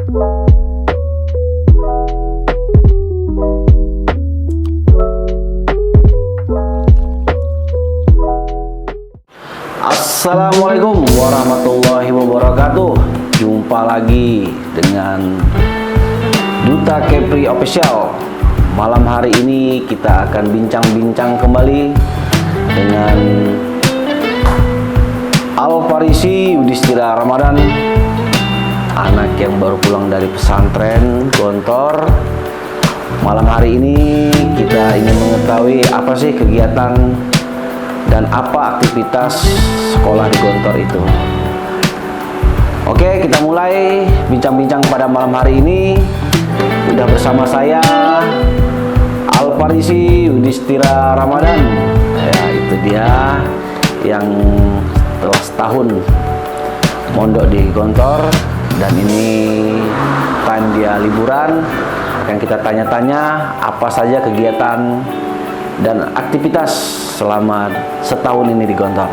Assalamualaikum warahmatullahi wabarakatuh. Jumpa lagi dengan Duta Kepri Official. Malam hari ini kita akan bincang-bincang kembali dengan Al-Farisi Yudhistira Ramadan, anak yang baru pulang dari pesantren Gontor. Malam hari ini kita ingin mengetahui apa sih kegiatan dan apa aktivitas sekolah di Gontor itu. Oke, kita mulai bincang-bincang pada malam hari ini. Udah bersama saya Al-Farisi Yudhistira Ramadan. Ya, itu dia yang telah setahun mondok di Gontor, dan ini time dia liburan. Akan kita tanya-tanya apa saja kegiatan dan aktivitas selama setahun ini di Gontor.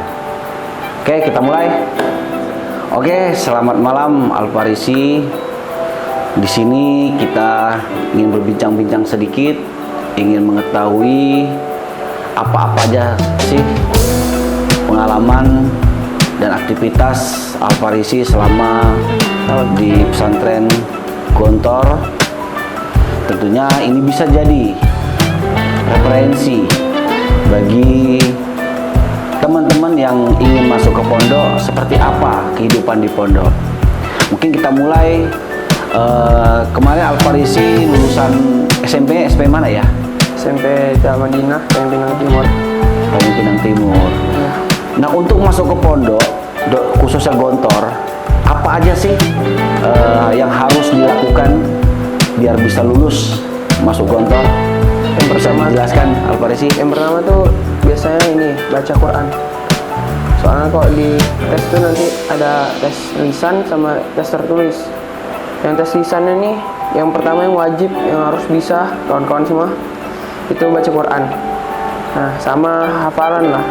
Oke, kita mulai. Oke, selamat malam Al-Farisi. Di sini kita ingin berbincang-bincang sedikit, ingin mengetahui apa-apa aja sih pengalaman dan aktivitas Al-Farisi selama di pesantren Gontor. Tentunya ini bisa jadi referensi bagi teman-teman yang ingin masuk ke pondok, seperti apa kehidupan di pondok. Mungkin kita mulai kemarin Al-Farisi lulusan SMP mana ya? SMP Madinah, Pinang Timur. Pinang Timur. Nah, untuk masuk ke pondok, khususnya Gontor, apa aja sih yang harus dilakukan biar bisa lulus masuk Gontor? Yang pertama, jelaskan Al-Farisi. Yang pertama tuh biasanya ini baca Quran. Soalnya kok di tes tuh nanti ada tes lisan sama tes tertulis. Yang tes lisannya nih, yang pertama yang wajib, yang harus bisa kawan-kawan semua, itu baca Quran. Nah, sama hafalan lah.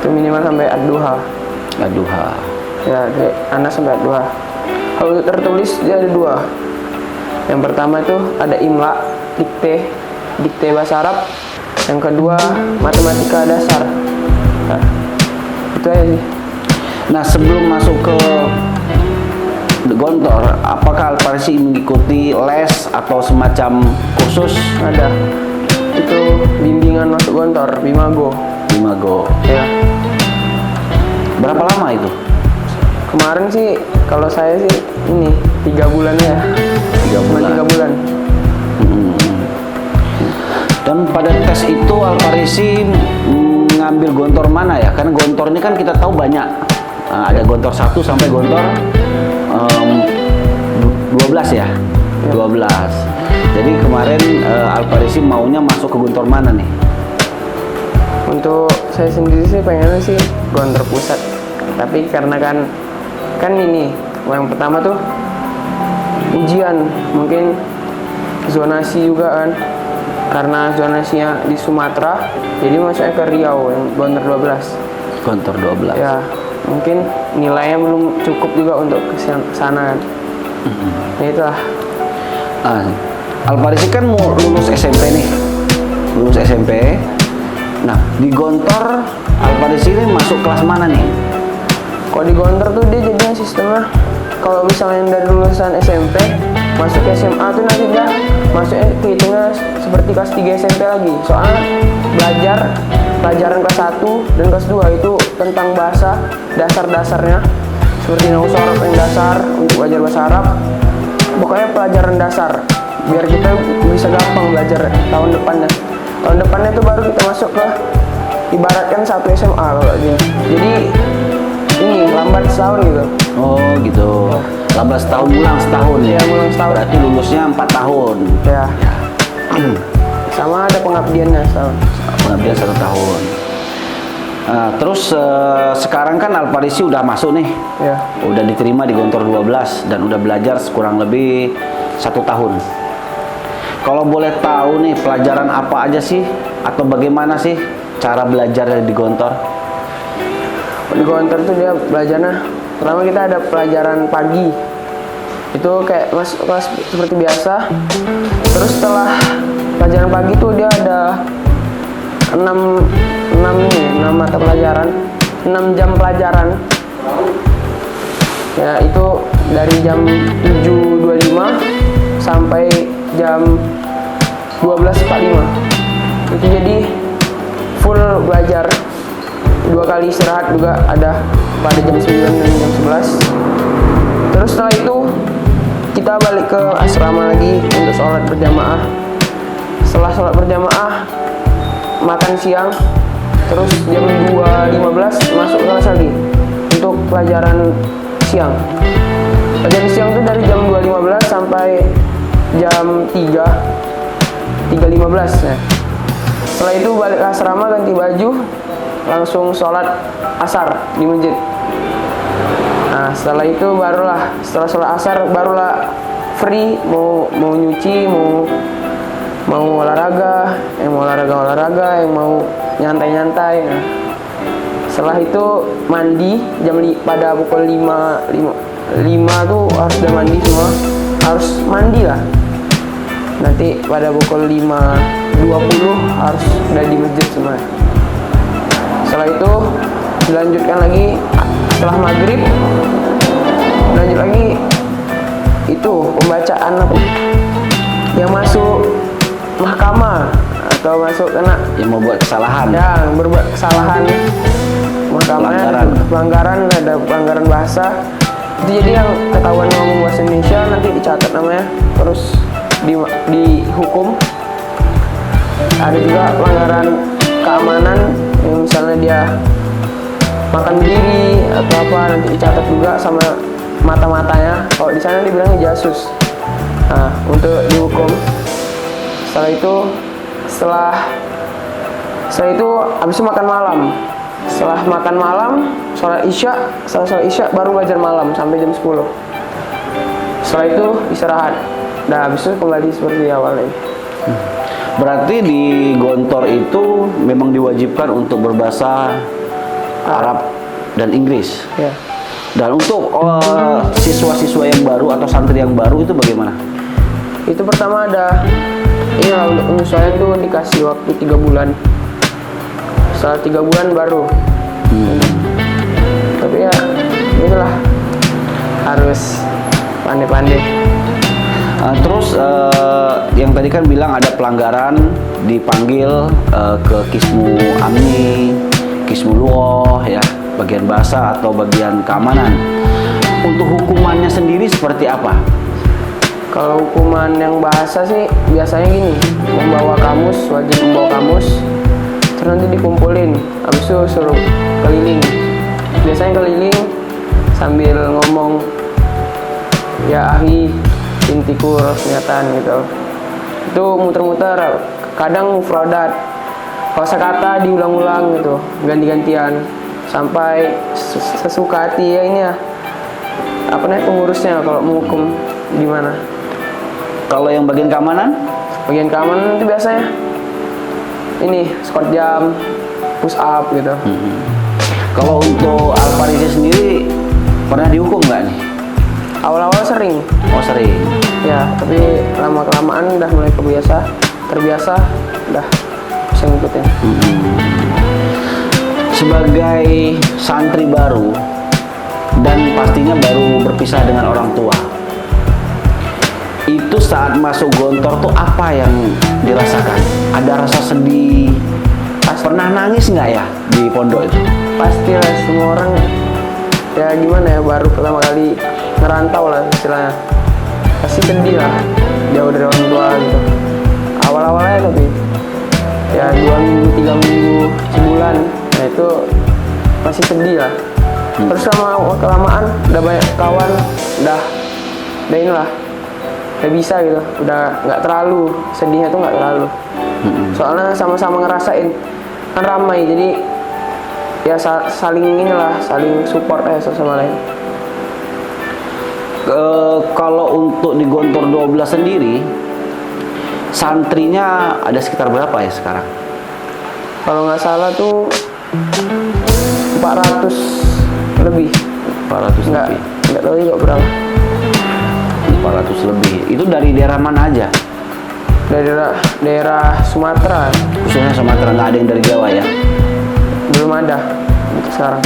Itu minimal sampai ad-duha. Ad-duha. Ya, anak sampai ad-duha. Kalau tertulis dia ada dua. Yang pertama itu ada imla, dikte bahasa Arab. Yang kedua matematika dasar. Nah, itu aja sih. Nah, sebelum masuk ke Gontor, apakah Al-Farisi mengikuti les atau semacam kursus? Ada. Itu bimbingan masuk Gontor, Bimago. Ya. Berapa lama itu? Kemarin sih kalau saya sih ini 3 bulan ya. 3 bulan. Dan pada tes itu Al-Farisi ngambil Gontor mana ya? Karena Gontor ini kan kita tahu banyak. Ada Gontor 1 sampai Gontor 12 ya? 12. Jadi kemarin Al-Farisi maunya masuk ke Gontor mana nih? Untuk saya sendiri sih pengennya sih Gontor Pusat. Tapi karena kan ini yang pertama tuh ujian, mungkin zonasi juga kan. Karena zonasinya di Sumatera, jadi masuknya ke Riau yang Gontor 12. Gontor 12. Ya, mungkin nilainya belum cukup juga untuk ke sana kan. Ya itulah. Al-Farisi kan mau lulus SMP nih. Lulus SMP. Nah, di Gontor Al-Farisi ini masuk kelas mana nih? Kalau di Gontor tuh dia jadinya sistemnya, kalau misalnya dari lulusan SMP masuk ke SMA tuh nanti dia masuknya kehitungnya seperti kelas 3 SMP lagi. Soalnya pelajaran kelas 1 dan kelas 2 itu tentang bahasa dasar-dasarnya, seperti nahwu sorof yang dasar untuk belajar bahasa Arab. Pokoknya pelajaran dasar biar kita bisa gampang belajar tahun depannya. Tahun depannya tuh baru kita masuk ke ibaratkan 1 SMA kalau gini. Jadi ini lambat setahun gitu. Oh gitu. Lambat setahun, ulang setahun ya. Ulang setahun. Berarti lulusnya 4 tahun. Ya. Sama ada pengabdiannya setahun. Pengabdian 1 tahun. Nah, terus sekarang kan Al-Farisi udah masuk nih. Ya. Udah diterima di Gontor 12 dan udah belajar kurang lebih 1 tahun. Kalau boleh tahu nih, pelajaran apa aja sih atau bagaimana sih cara belajar di Gontor? Di Gontor tuh dia belajarnya, pertama kita ada pelajaran pagi. itu kayak masuk kelas seperti biasa. Terus setelah pelajaran pagi tuh dia ada 6 mata pelajaran, 6 jam pelajaran. Ya, itu dari jam 7.25 sampai jam 12.45. Itu jadi full belajar. 2 kali istirahat juga ada pada jam 9 dan jam 11. Terus setelah itu kita balik ke asrama lagi untuk sholat berjamaah. Setelah sholat berjamaah, makan siang, terus jam 2.15 masuk kelas lagi untuk pelajaran siang. Pelajaran siang itu dari jam 2.15 sampai jam 3.15 ya. Setelah itu balik ke asrama, ganti baju, langsung sholat asar di masjid. Nah, setelah itu setelah sholat asar barulah free, mau nyuci, mau olahraga, yang mau olahraga, yang mau nyantai. Nah, setelah itu mandi pada pukul 5 tuh harus udah mandi semua, harus mandi lah. Nanti pada pukul 5.20 harus udah di masjid semua. Setelah itu dilanjutkan lagi setelah maghrib, lanjut lagi itu pembacaan yang masuk mahkamah atau masuk kena yang membuat kesalahan, yang berbuat kesalahan mahkamahnya, pelanggaran, ada pelanggaran bahasa. Itu jadi yang ketahuan ngomong bahasa Indonesia nanti dicatat namanya, terus dihukum. Ada juga pelanggaran keamanan, yang misalnya dia makan berdiri atau apa, nanti dicatat juga sama mata-matanya. Kalau di sana dibilangnya jasus. Nah, untuk dihukum. Setelah itu habis itu makan malam. Setelah makan malam, sholat isya, setelah sholat isya baru belajar malam sampai jam 10. Setelah itu istirahat. Nah, habis itu kembali seperti awal lagi. Berarti di Gontor itu memang diwajibkan untuk berbahasa Arab dan Inggris. Ya. Dan untuk siswa-siswa yang baru atau santri yang baru itu bagaimana? Itu pertama ada untuk penyesuaian tuh dikasih waktu 3 bulan. Setelah 3 bulan baru. Tapi ya itulah, harus pandai-pandai. Terus yang tadi kan bilang ada pelanggaran, dipanggil ke Kismu Amni, Kismu Luoh ya, bagian bahasa atau bagian keamanan. Untuk hukumannya sendiri seperti apa? Kalau hukuman yang bahasa sih biasanya gini, wajib membawa kamus, terus nanti dikumpulin, habis itu suruh keliling. Biasanya keliling sambil ngomong ya ahi, intiku, rasniatan gitu. Itu muter-muter, kadang mufradat, kosakata diulang-ulang gitu, ganti-gantian sampai sesuka hati ya ini ya. Apa namanya pengurusnya kalau menghukum di mana. Kalau yang bagian keamanan? Bagian keamanan itu biasanya ini squat jam, push up gitu. Kalau untuk Al-Farisi sendiri pernah dihukum nggak nih? Awal-awal sering. Oh sering. Ya, tapi lama-kelamaan udah mulai terbiasa, udah bisa ngikutin. Sebagai santri baru dan pastinya baru berpisah dengan orang tua, itu saat masuk Gontor tuh apa yang dirasakan? Ada rasa sedih? Pernah nangis nggak ya di pondok itu? Pastilah, semua orang ya gimana ya, baru pertama kali ngerantau lah istilahnya, pasti sedih lah, jauh dari orang tua gitu. Awal-awalnya tapi ya 2 minggu, 3 minggu, sebulan, nah itu masih sedih lah. Terus sama kelamaan udah banyak kawan, udah inilah, udah bisa gitu, udah nggak terlalu sedihnya tuh, nggak terlalu. Soalnya sama-sama ngerasain kan ramai, jadi ya saling support satu sama lain. Kalau untuk di Gontor 12 sendiri, santrinya ada sekitar berapa ya sekarang? Kalau nggak salah tuh 400 lebih. 400 lebih. Nggak tahu juga berapa. Itu dari daerah mana aja? Dari daerah Sumatera. Khususnya Sumatera, nggak ada yang dari Jawa ya? Belum ada untuk sekarang.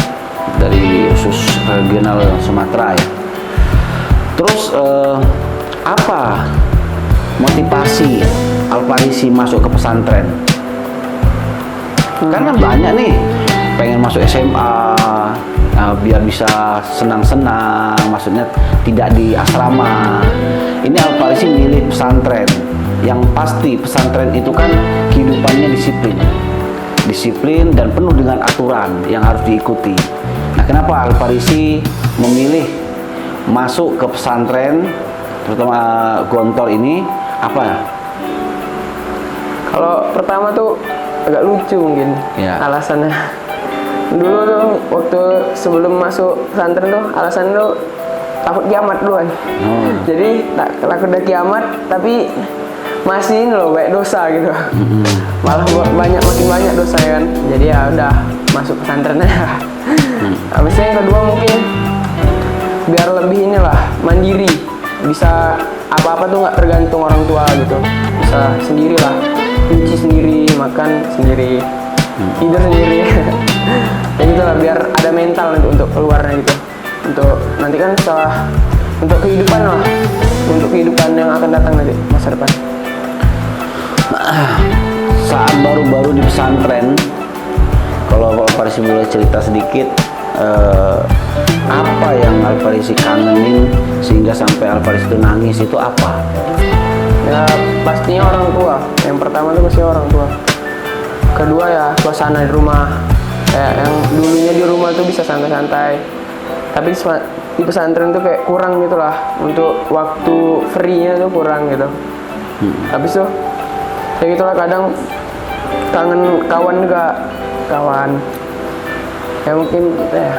Dari khusus regional Sumatera ya. Terus apa motivasi Alfarisi masuk ke pesantren? Karena banyak nih pengen masuk SMA, biar bisa senang-senang, maksudnya tidak di asrama. Ini Alfarisi milih pesantren. Yang pasti pesantren itu kan kehidupannya disiplin dan penuh dengan aturan yang harus diikuti. Nah, kenapa Alfarisi memilih masuk ke pesantren, terutama Gontor ini, apa ya? Kalau pertama tuh agak lucu mungkin Ya. alasannya. Dulu tuh waktu sebelum masuk pesantren tuh alasannya tuh takut kiamat duluan. Oh. Jadi takut udah kiamat tapi masih ini loh banyak dosa gitu. Malah makin banyak dosa ya kan. Jadi ya udah masuk pesantren aja. Habisnya yang kedua mungkin biar lebih inilah mandiri, bisa apa-apa tuh nggak tergantung orang tua gitu, bisa sendirilah, nyuci sendiri, makan sendiri, tidur sendiri. Ya gitulah, biar ada mental untuk keluarnya gitu, untuk nanti kan setelah untuk kehidupan lah, untuk kehidupan yang akan datang nanti masa depan. Saat baru-baru di pesantren, kalau Alfarisi boleh cerita sedikit, apa yang Alfarisi kangenin sehingga sampai Alfarisi itu nangis, itu apa? Ya pastinya orang tua. Yang pertama tuh pasti orang tua. Kedua ya suasana di rumah. Kayak yang dulunya di rumah tuh bisa santai-santai. Tapi di pesantren tuh kayak kurang gitu lah. Untuk waktu free-nya tuh kurang gitu. Habis tuh ya gitulah, kadang kangen kawan juga. Kawan. Ya mungkin ya.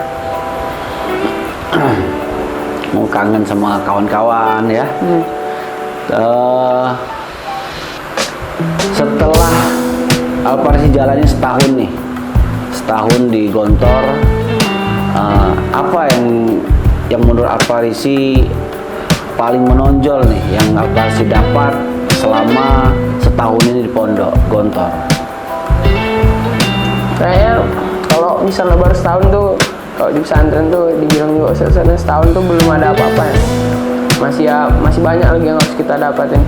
Mau kangen sama kawan-kawan ya. Setelah Alfarisi jalannya setahun nih, setahun di Gontor, apa yang menurut Alfarisi paling menonjol nih yang Alfarisi dapat selama setahun ini di pondok Gontor? Kayaknya kalau misalnya baru setahun tuh, kalau di pesantren tuh dibilang juga setahun tuh belum ada apa-apa ya. Masih banyak lagi yang harus kita dapatin.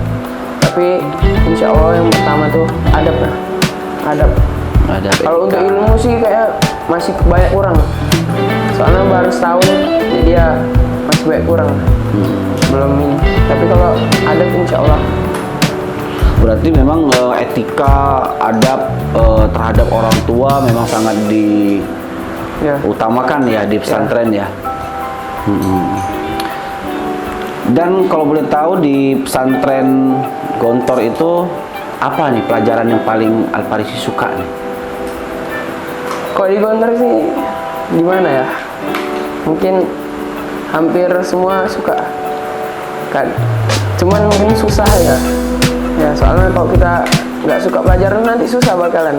Tapi insya Allah yang pertama tuh adab lah. Adab. Kalau untuk ilmu sih kayak masih banyak kurang. Soalnya baru setahun, jadi ya masih banyak kurang. Belum ini. Tapi kalau adab insya Allah. Berarti memang etika, adab terhadap orang tua memang sangat diutamakan ya di pesantren ya. Dan kalau boleh tahu di pesantren Gontor itu apa nih pelajaran yang paling Alfarisi suka nih? Kalau di Gontor sih gimana ya? Mungkin hampir semua suka kan. Cuman mungkin susah ya. Ya soalnya kalau kita nggak suka pelajaran nanti susah bakalan.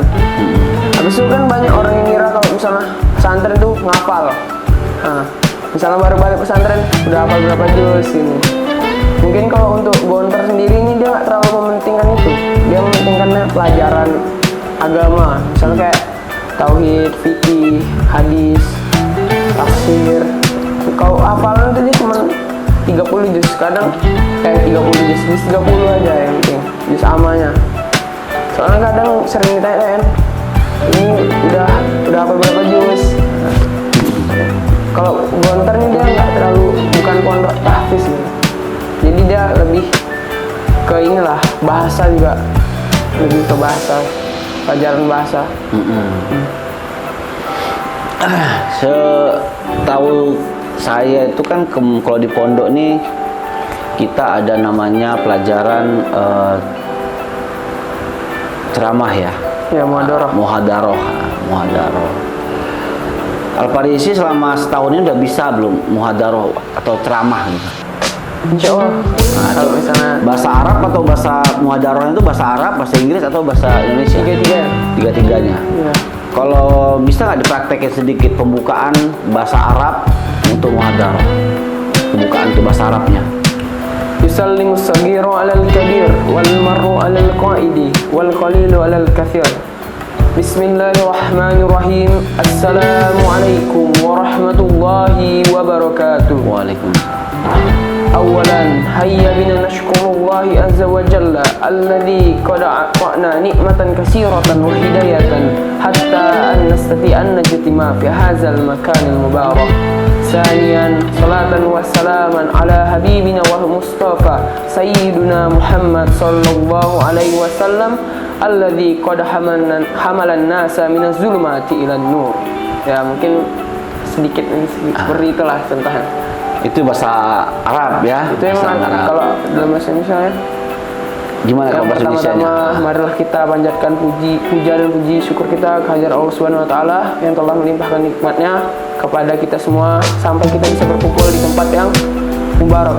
Habis itu kan banyak orang yang ngira kalau misalnya pesantren tuh ngapal. Nah, misalnya baru balik pesantren udah hafal berapa juz ini. Mungkin kalau untuk Gontor sendiri ini dia nggak terlalu mementingkan itu. Dia mementingkannya pelajaran agama. Misalnya kayak tauhid, fikih, hadis, tafsir. Kalau hafalan itu dia cuma 30 juz, kadang kayak 30 juz 30 aja yang penting juz amanya. Soalnya kadang sering ditanya ini udah hafal berapa juz. Kalau Gontor ini dia nggak terlalu, bukan pondok tahfiz gitu. Jadi dia lebih ke inilah, bahasa juga, lebih ke bahasa, pelajaran bahasa. Setahu saya itu kan kalau di pondok nih kita ada namanya pelajaran ceramah ya. Ya, Muhadaroh. Alfarisi selama setahun ini udah bisa belum muhadaroh atau ceramah gitu? Insya Allah. Nah, Kalau misalnya bahasa Arab atau bahasa muhadaroh itu bahasa Arab, bahasa Inggris atau bahasa Indonesia? Tiga-tiganya. ya, Kalau bisa nggak dipraktekin sedikit pembukaan bahasa Arab untuk muhadaroh? Pembukaan untuk bahasa Arabnya. yusallimu as-saghiru 'alal kabir wal mar'u 'alal qa'idi wal qalilu 'alal kathir. Bismillahirrahmanirrahim. Assalamualaikum warahmatullahi wabarakatuh. Waalaikumsalam. Awalan, hayya bina nashkurullahi azza wa jalla alladhi qad a'tana ni'matan katsiratan wa hidayatan hatta an nastati an najtima fi hadzal makanil mubarak. Saniyan, salatan wa salaman ala habibina wa mustafa sayyiduna Muhammad sallallahu alaihi wasallam alladhi qad hamalan nasa minaz zulumati ilan nur. Ya, mungkin sedikit seperti itulah contohnya. Itu bahasa Arab ya. Itu bahasa emang Arab. kalau dalam bahasa Indonesia ya. Gimana kalau Yang bahasa Indonesia? pertama-tama marilah kita panjatkan puja dan puji syukur kita kehadirat Allah Subhanahu wa taala yang telah melimpahkan nikmatnya kepada kita semua sampai kita bisa berkumpul di tempat yang mubarak,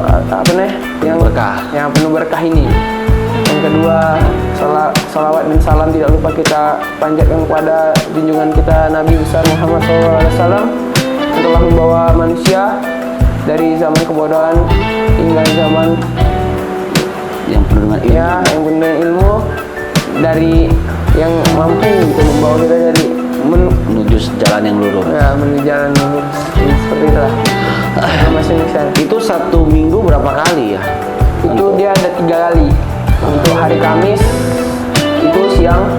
yang Berkah. yang penuh berkah ini. Yang kedua, salawat dan salam tidak lupa kita panjatkan kepada junjungan kita Nabi besar Muhammad SAW yang telah membawa manusia dari zaman kebodohan hingga zaman Yang penuh dengan ilmu. ya yang penuh dengan ilmu, dari yang mampu gitu, membawa kita dari Menuju jalan yang lurus. menuju jalan lurus. Jadi seperti itulah masih bisa. Itu satu minggu berapa kali ya? Itu dia ada 3 kali. Untuk hari Kamis itu siang,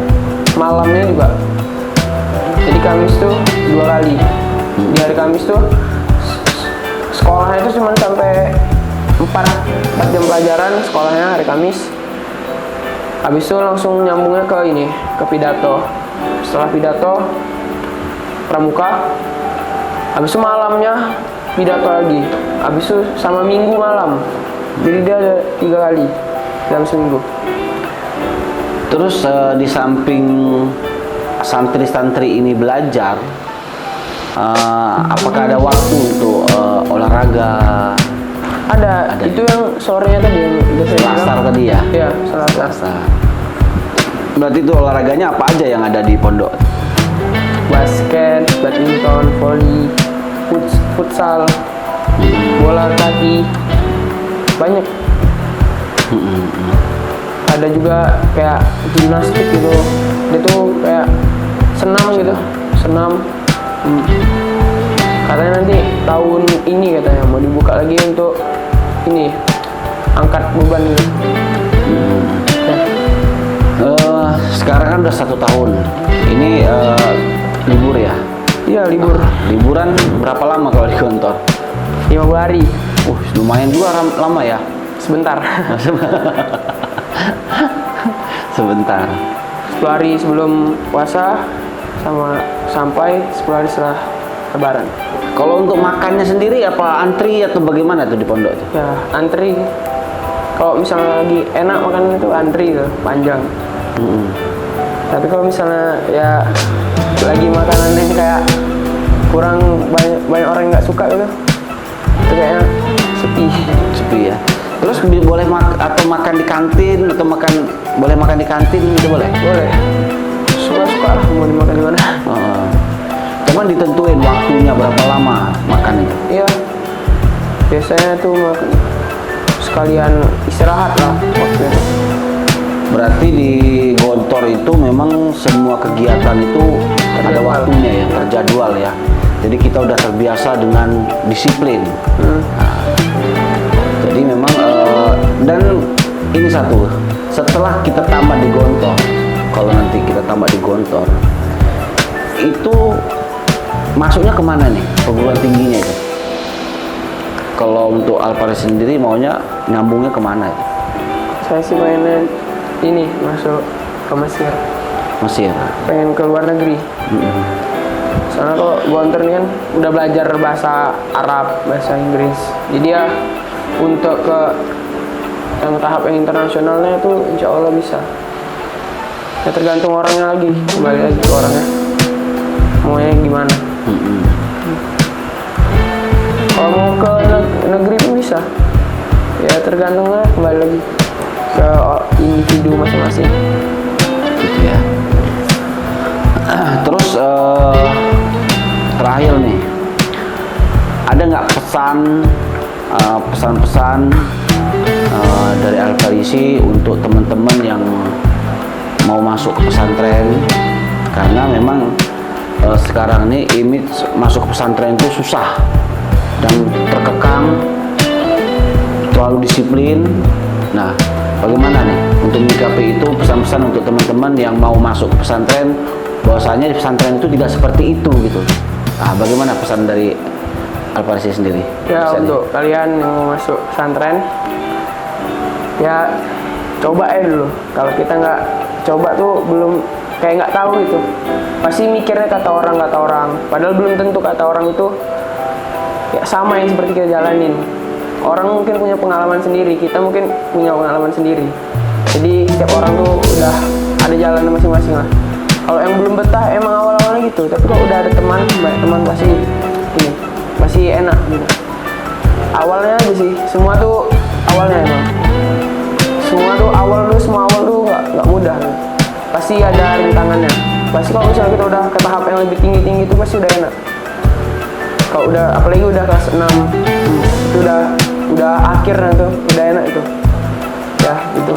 malamnya juga. Jadi Kamis tuh 2 kali. Di hari Kamis tuh sekolahnya itu cuma sampai 4 jam pelajaran sekolahnya hari Kamis. Habis itu langsung nyambungnya ke ini, ke pidato. Setelah pidato pramuka, habis itu malamnya pidato lagi. Habis itu sama minggu malam. Jadi dia ada 3 kali dalam seminggu. Terus di samping santri-santri ini belajar, apakah ada waktu untuk olahraga? Ada. Itu yang sorenya tadi yang udah saya bilang. Selasar tadi ya? Iya, Selasar. Berarti itu olahraganya apa aja yang ada di pondok? Basket, badminton, volley, futsal, bola kaki, banyak. Ada juga kayak gimnastik gitu. Dia tuh kayak senam gitu, senam. Katanya nanti tahun ini katanya mau dibuka lagi untuk ini angkat beban gitu. Sekarang kan udah 1 tahun. Ini libur ya? Iya, libur Liburan berapa lama kalau di kantor? 50 hari, Lumayan juga lama ya? sebentar. Sebentar. 10 hari sebelum puasa sama sampai 10 hari setelah Lebaran. Kalau untuk makannya sendiri apa antri atau bagaimana tuh di pondok tuh? Ya, antri. Kalau misalnya lagi enak makan itu antri tuh, panjang. Tapi kalau misalnya ya lagi makanan yang kayak kurang banyak orang yang nggak suka gitu, itu kayaknya Sepi ya. Terus boleh makan di kantin atau boleh makan di kantin itu boleh? boleh. Suka-suka lah mau dimakan di mana. Cuman ditentuin waktunya berapa lama makan itu. Iya. Biasanya tuh sekalian istirahat lah waktunya. Berarti di Gontor itu memang semua kegiatan itu ada waktunya ya, terjadwal ya. Jadi kita udah terbiasa dengan disiplin. Nah, jadi memang dan ini satu, setelah kita tamat di Gontor, kalau nanti kita tamat di Gontor, itu masuknya kemana nih perguruan tingginya itu? Kalau untuk Alfaris sendiri maunya nyambungnya kemana itu? Saya sih pengen ini masuk ke Mesir, pengen ke luar negeri. Soalnya kalau Gontor ini kan udah belajar bahasa Arab, bahasa Inggris, jadi ya untuk ke yang tahap yang internasionalnya itu insya Allah bisa. Ya tergantung orangnya lagi, kembali lagi ke orangnya maunya gimana. Kalau mau ke negeri pun bisa, ya tergantung lah, kembali lagi ke individu masing-masing. Gitu ya. Terus terakhir nih, ada nggak pesan-pesan dari Al-Farisi untuk teman-teman yang mau masuk ke pesantren, karena memang sekarang ini image masuk ke pesantren itu susah dan terkekang, terlalu disiplin. Nah, bagaimana nih untuk menyikapi itu, pesan-pesan untuk teman-teman yang mau masuk ke pesantren, bahwasanya di pesantren itu tidak seperti itu gitu. Nah, bagaimana pesan dari Al-Farisi sendiri? Ya, Pesannya. untuk kalian yang mau masuk pesantren, ya coba aja dulu. Kalau kita nggak coba tuh belum, kayak nggak tahu gitu. Pasti mikirnya kata orang, padahal belum tentu kata orang itu ya sama yang seperti kita jalanin. Orang mungkin punya pengalaman sendiri, kita mungkin punya pengalaman sendiri. Jadi setiap orang tuh udah ada jalan masing-masing lah. Kalau yang belum betah emang awal-awalnya gitu, tapi kalau udah ada teman, banyak teman pasti enak gitu. Awalnya aja sih, semua tuh awalnya emang. Semua awal tuh nggak mudah. Pasti ada rintangannya. Pasti kalau misalnya kita udah ke tahap yang lebih tinggi itu pasti udah enak. Kalau udah, apalagi udah kelas 6, itu udah akhir tuh, udah enak itu. Ya, itu.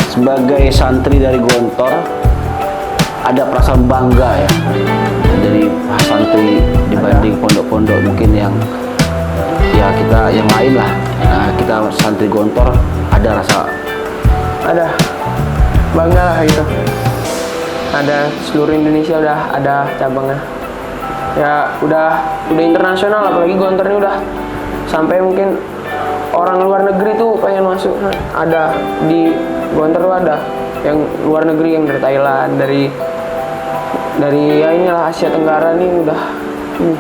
Sebagai santri dari Gontor, ada perasaan bangga ya dari santri dibanding pondok-pondok mungkin yang ya kita yang lain lah. Nah, kita santri Gontor ada rasa Bangga lah gitu. Ada seluruh Indonesia udah ada cabangnya. Ya udah internasional, apalagi Gontor ini udah sampai mungkin orang luar negeri tuh pengen masuk. Ada di Gontor tuh ada yang luar negeri, yang dari Thailand, dari ya inilah Asia Tenggara nih udah ini.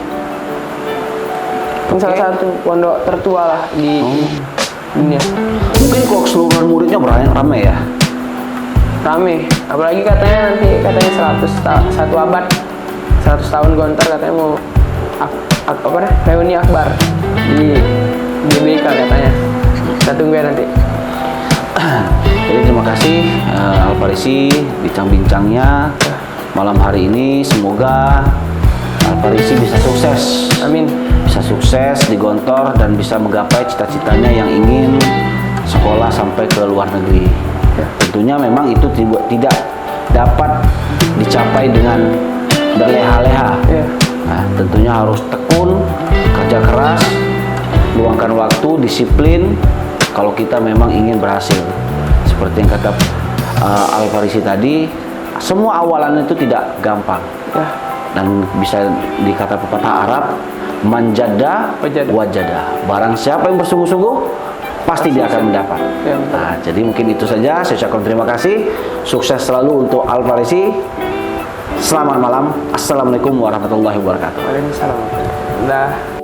Salah satu pondok tertua lah di dunia. Mungkin kok keseluruhan muridnya ramai ya. Rame, apalagi katanya 100 abad, 100 tahun Gontor katanya mau reuni akbar di GBK katanya. Kita tunggu ya nanti. Jadi terima kasih Al-Farisi bincang-bincangnya malam hari ini. Semoga Al-Farisi bisa sukses. Amin. Bisa sukses di Gontor dan bisa menggapai cita-citanya yang ingin sekolah sampai ke luar negeri. Ya, tentunya memang itu tidak dapat dicapai dengan berleha-leha. Ya. Nah, tentunya harus tekun, kerja keras, luangkan waktu, disiplin kalau kita memang ingin berhasil. Seperti yang kata Al-Farisi tadi, semua awalan itu tidak gampang. Ya. Dan bisa dikata pepatah Arab, manjada wajada. Barang siapa yang bersungguh-sungguh pasti dia akan mendapat. Ya, nah, jadi mungkin itu saja. Saya ucapkan terima kasih. Sukses selalu untuk Al-Farisi. Selamat malam. Assalamualaikum warahmatullahi wabarakatuh. Waalaikumsalam. Dah.